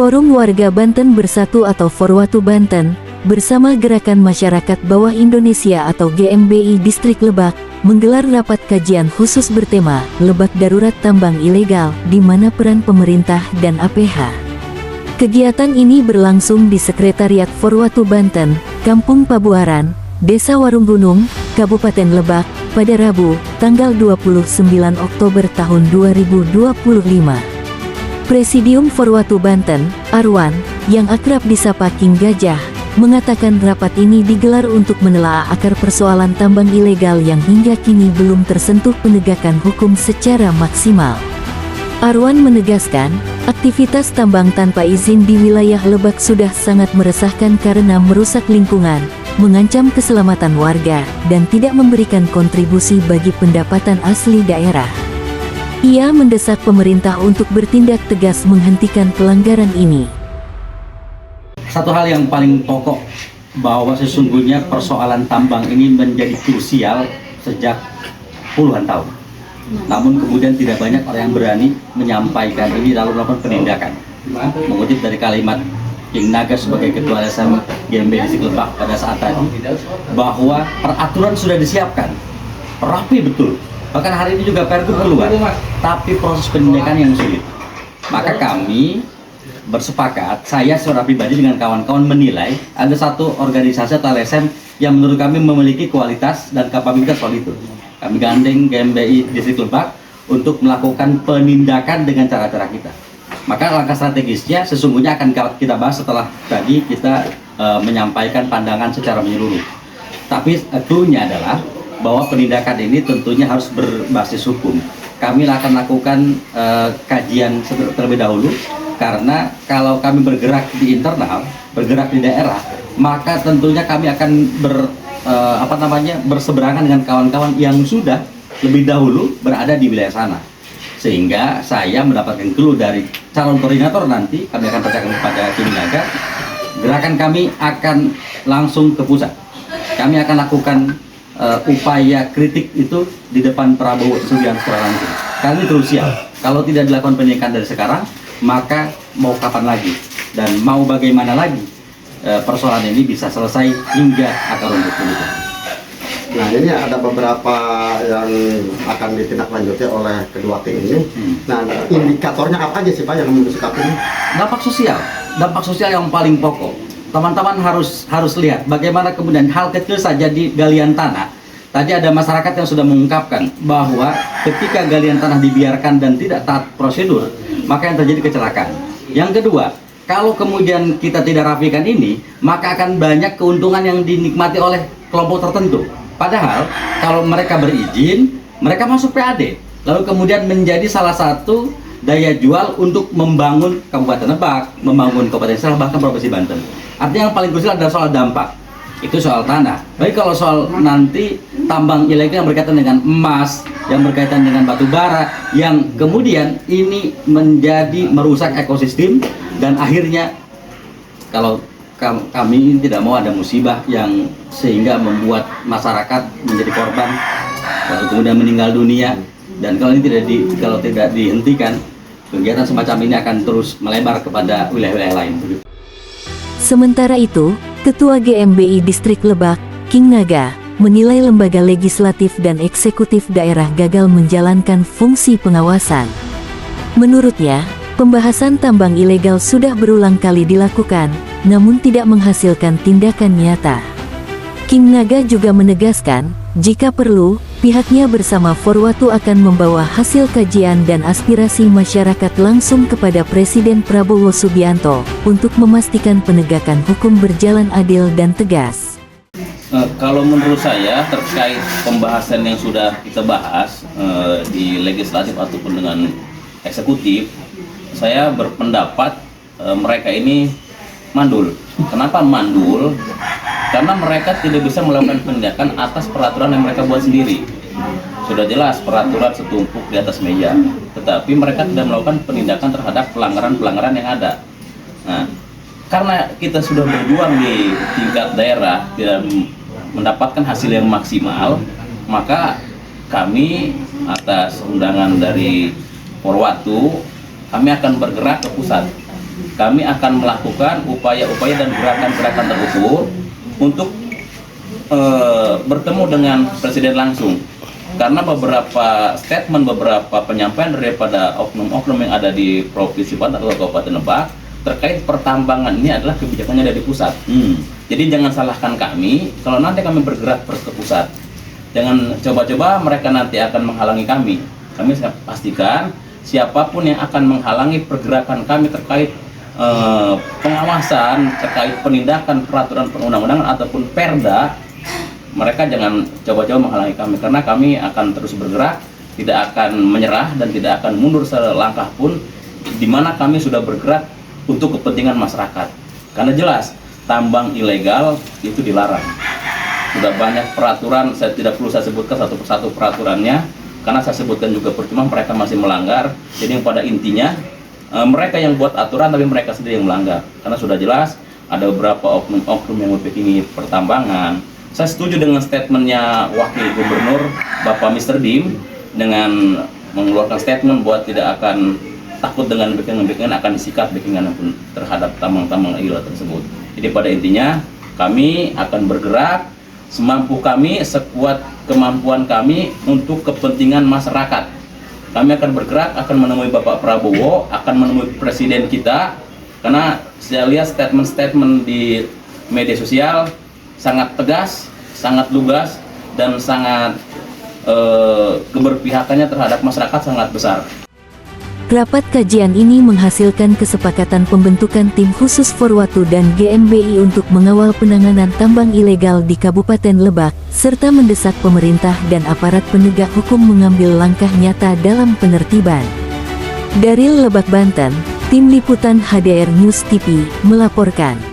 Forum Warga Banten Bersatu atau Forwatu Banten, bersama Gerakan Masyarakat Bawah Indonesia atau GMBI Distrik Lebak, menggelar rapat kajian khusus bertema Lebak Darurat Tambang Ilegal, di mana peran pemerintah dan APH. Kegiatan ini berlangsung di Sekretariat Forwatu Banten, Kampung Pabuaran, Desa Warung Gunung, Kabupaten Lebak, pada Rabu, tanggal 29 Oktober tahun 2025. Presidium Forwatu Banten, Arwan, yang akrab disapa King Gajah, mengatakan rapat ini digelar untuk menelaah akar persoalan tambang ilegal yang hingga kini belum tersentuh penegakan hukum secara maksimal. Arwan menegaskan, aktivitas tambang tanpa izin di wilayah Lebak sudah sangat meresahkan karena merusak lingkungan, mengancam keselamatan warga, dan tidak memberikan kontribusi bagi pendapatan asli daerah. Ia mendesak pemerintah untuk bertindak tegas menghentikan pelanggaran ini. Satu hal yang paling pokok, bahwa sesungguhnya persoalan tambang ini menjadi krusial sejak puluhan tahun. Namun kemudian tidak banyak orang yang berani menyampaikan ini lalu melakukan penindakan. Mengutip dari kalimat King Naga sebagai Ketua LSM GMBI Distrik Lebak pada saat tadi, bahwa peraturan sudah disiapkan, rapi betul. Bahkan hari ini juga Pergub keluar, tapi proses penindakan yang sulit. Maka kami bersepakat, saya secara pribadi dengan kawan-kawan menilai ada satu organisasi atau LSM yang menurut kami memiliki kualitas dan kapabilitas soal itu. Kami gandeng GMBI Distrik Lebak untuk melakukan penindakan dengan cara-cara kita. Maka langkah strategisnya sesungguhnya akan kita bahas setelah tadi kita menyampaikan pandangan secara menyeluruh. Tapi clue-nya adalah bahwa penindakan ini tentunya harus berbasis hukum. Kami akan lakukan kajian terlebih dahulu, karena kalau kami bergerak di internal, bergerak di daerah, maka tentunya kami akan berseberangan dengan kawan-kawan yang sudah lebih dahulu berada di wilayah sana. Sehingga saya mendapatkan clue dari calon koordinator nanti, kami akan percayakan kepada King Naga, gerakan kami akan langsung ke pusat. Kami akan lakukan upaya kritik itu di depan Prabowo Subianto langsung. Karena ini krusial. Kalau tidak dilakukan penindakan dari sekarang, maka mau kapan lagi dan mau bagaimana lagi persoalan ini bisa selesai hingga akar rumput itu. Nah, ini ada beberapa yang akan ditindaklanjuti oleh kedua tim ini. Nah, indikatornya apa aja sih Pak yang mendiskusikan ini? Dampak sosial yang paling pokok. Teman-teman harus lihat bagaimana kemudian hal kecil saja di galian tanah. Tadi ada masyarakat yang sudah mengungkapkan bahwa ketika galian tanah dibiarkan dan tidak taat prosedur, maka yang terjadi kecelakaan. Yang kedua, kalau kemudian kita tidak rapikan ini, maka akan banyak keuntungan yang dinikmati oleh kelompok tertentu. Padahal kalau mereka berizin, mereka masuk PAD, lalu kemudian menjadi salah satu daya jual untuk membangun Kabupaten Lebak, membangun Kabupaten Serang, bahkan Provinsi Banten. Artinya yang paling krusial adalah soal dampak, itu soal tanah. Baik kalau soal nanti tambang ilegal yang berkaitan dengan emas, yang berkaitan dengan batu bara, yang kemudian ini menjadi merusak ekosistem, dan akhirnya kalau kami tidak mau ada musibah yang sehingga membuat masyarakat menjadi korban, lalu kemudian meninggal dunia. Dan kalau ini tidak dihentikan, kegiatan semacam ini akan terus melebar kepada wilayah-wilayah lain. Sementara itu, Ketua GMBI Distrik Lebak, King Naga, menilai lembaga legislatif dan eksekutif daerah gagal menjalankan fungsi pengawasan. Menurutnya, pembahasan tambang ilegal sudah berulang kali dilakukan, namun tidak menghasilkan tindakan nyata. King Naga juga menegaskan, jika perlu, pihaknya bersama Forwatu akan membawa hasil kajian dan aspirasi masyarakat langsung kepada Presiden Prabowo Subianto untuk memastikan penegakan hukum berjalan adil dan tegas. Kalau menurut saya terkait pembahasan yang sudah kita bahas di legislatif ataupun dengan eksekutif, saya berpendapat mereka ini mandul. Kenapa mandul? Karena mereka tidak bisa melakukan penindakan atas peraturan yang mereka buat sendiri. Sudah jelas peraturan setumpuk di atas meja, tetapi mereka tidak melakukan penindakan terhadap pelanggaran-pelanggaran yang ada. Nah, karena kita sudah berjuang di tingkat daerah tidak mendapatkan hasil yang maksimal, maka kami atas undangan dari Forwatu, kami akan bergerak ke pusat kami akan melakukan upaya-upaya dan gerakan-gerakan terukur untuk bertemu dengan Presiden langsung. Karena beberapa statement, beberapa penyampaian daripada oknum-oknum yang ada di Provinsi Banten atau Kabupaten Lebak terkait pertambangan ini adalah kebijakannya dari pusat. Jadi jangan salahkan kami kalau nanti kami bergerak terus ke pusat. Jangan coba-coba mereka nanti akan menghalangi kami. Kami pastikan siapapun yang akan menghalangi pergerakan kami terkait pengawasan, terkait penindakan peraturan perundang-undangan ataupun perda, mereka jangan coba-coba menghalangi kami, karena kami akan terus bergerak, tidak akan menyerah dan tidak akan mundur selangkah pun, di mana kami sudah bergerak untuk kepentingan masyarakat. Karena jelas tambang ilegal itu dilarang. Sudah banyak peraturan, saya tidak perlu saya sebutkan satu persatu peraturannya, karena saya sebutkan juga percuma, mereka masih melanggar. Jadi yang pada intinya mereka yang buat aturan tapi mereka sendiri yang melanggar, karena sudah jelas ada beberapa oknum-oknum yang memiliki pertambangan. Saya setuju dengan statementnya Wakil Gubernur Bapak Mr. Dim dengan mengeluarkan statement buat tidak akan takut dengan backingan akan disikat backingan pun terhadap tambang-tambang ilegal tersebut. Jadi pada intinya kami akan bergerak semampu kami, sekuat kemampuan kami untuk kepentingan masyarakat. Kami akan bergerak, akan menemui Bapak Prabowo, akan menemui Presiden kita, karena saya lihat statement-statement di media sosial sangat tegas, sangat lugas, dan sangat keberpihakannya terhadap masyarakat sangat besar. Rapat kajian ini menghasilkan kesepakatan pembentukan tim khusus Forwatu dan GMBI untuk mengawal penanganan tambang ilegal di Kabupaten Lebak, serta mendesak pemerintah dan aparat penegak hukum mengambil langkah nyata dalam penertiban. Dari Lebak, Banten, Tim Liputan HDR News TV melaporkan.